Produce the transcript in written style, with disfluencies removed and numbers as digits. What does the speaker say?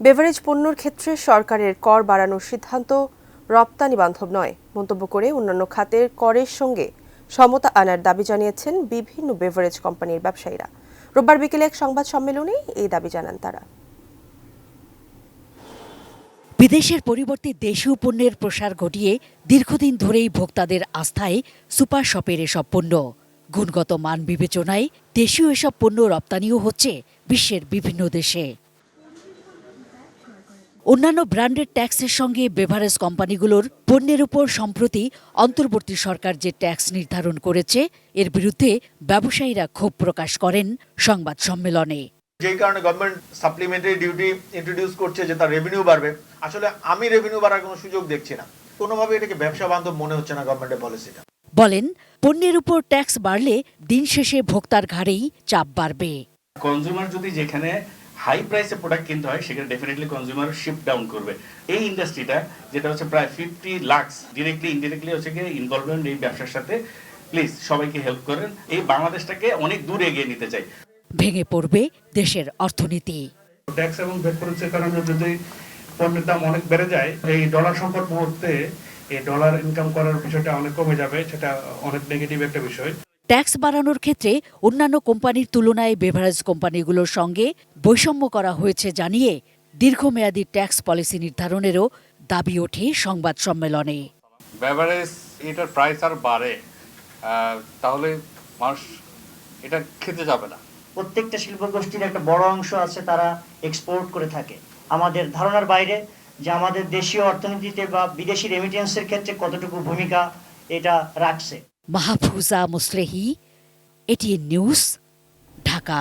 Beverage পণ্যর ক্ষেত্রে সরকারের কর বাড়ানোর সিদ্ধান্ত রপ্তানি বান্ধব নয় মন্তব্য করে অন্যান্য খাতের করের সঙ্গে সমতা আনার দাবি জানিয়েছেন বিভিন্ন বেভারেজ কোম্পানির ব্যবসায়ীরা। রোববার বিকেলে এক সংবাদ সম্মেলনে এই দাবি জানান তারা। বিদেশের পরিবর্তে দেশীয় পণ্যের প্রসার ঘটিয়ে দীর্ঘদিন ধরেই ভোক্তাদের আস্থায় সুপার শপের এসব পণ্য। গুণগত মান বিবেচনায় দেশীয় এসব পণ্য রপ্তানিও হচ্ছে বিশ্বের বিভিন্ন দেশে। অন্যান্য ব্র্যান্ডের ট্যাক্সের সঙ্গে বেভারেজ কোম্পানিগুলোর পণ্যের উপর সম্প্রতি অন্তর্বর্তী সরকার যে ট্যাক্স নির্ধারণ করেছে এর বিরুদ্ধে ব্যবসায়ীরা ক্ষোভ প্রকাশ করেন সংবাদ সম্মেলনে। যেই কারণে গভর্নমেন্ট সাপ্লিমেন্টারি ডিউটি ইন্ট্রোডিউস করছে যে তার রেভিনিউ বাড়বে, আসলে আমি রেভিনিউ বাড়ার কোনো সুযোগ দেখছি না। কোনোভাবে এটাকে ব্যবসা বান্ধব মনে হচ্ছে না গভর্নমেন্টের পলিসিটা। বলেন, পণ্যের উপর ট্যাক্স বাড়লে দিন শেষে ভোক্তার ঘাড়েই চাপ বাড়বে। কনজিউমার যদি যেখানে হাই প্রাইসে প্রোডাক্ট কিনতে হয় সেখানে ডেফিনেটলি কনজিউমার শিফট ডাউন করবে। এই ইন্ডাস্ট্রিটা যেটা হচ্ছে প্রায় 50 লাখ ডিরেক্টলি ইনডিরেক্টলি হচ্ছে গিয়ে ইনভলভমেন্ট এই ব্যবসার সাথে, প্লিজ সবাইকে হেল্প করেন। এই বাংলাদেশটাকে অনেক দূর এগিয়ে নিতে চাই। ভেঙে পড়বে দেশের অর্থনীতি। ট্যাক্স এবং ভ্যাট খরচের কারণে যদি পণ্যের দাম অনেক বেড়ে যায়, এই ডলার সংকট মুহূর্তে এই ডলার ইনকাম করার বিষয়টা অনেক কমে যাবে, সেটা অনেক নেগেটিভ একটা বিষয়। ট্যাক্স বাড়ানোর ক্ষেত্রে অন্যান্য কোম্পানির তুলনায় বেভারেজ কোম্পানিগুলোর সঙ্গে বৈষম্য করা হয়েছে জানিয়ে দীর্ঘমেয়াদী ট্যাক্স পলিসি নির্ধারণেরও দাবি ওঠে সংবাদ সম্মেলনে। বেভারেজ এটার প্রাইস আর বাড়ে, তাহলে মানুষ এটা খেতে যাবে না। প্রত্যেকটা শিল্প গোষ্ঠীর একটা বড় অংশ আছে, তারা এক্সপোর্ট করে থাকে। আমাদের ধারণার বাইরে যে আমাদের দেশীয় অর্থনীতিতে বা বিদেশি রেমিটেন্সের ক্ষেত্রে কতটুকু ভূমিকা এটা রাখছে। Mahfuza Muslehi, ATN news, Dhaka.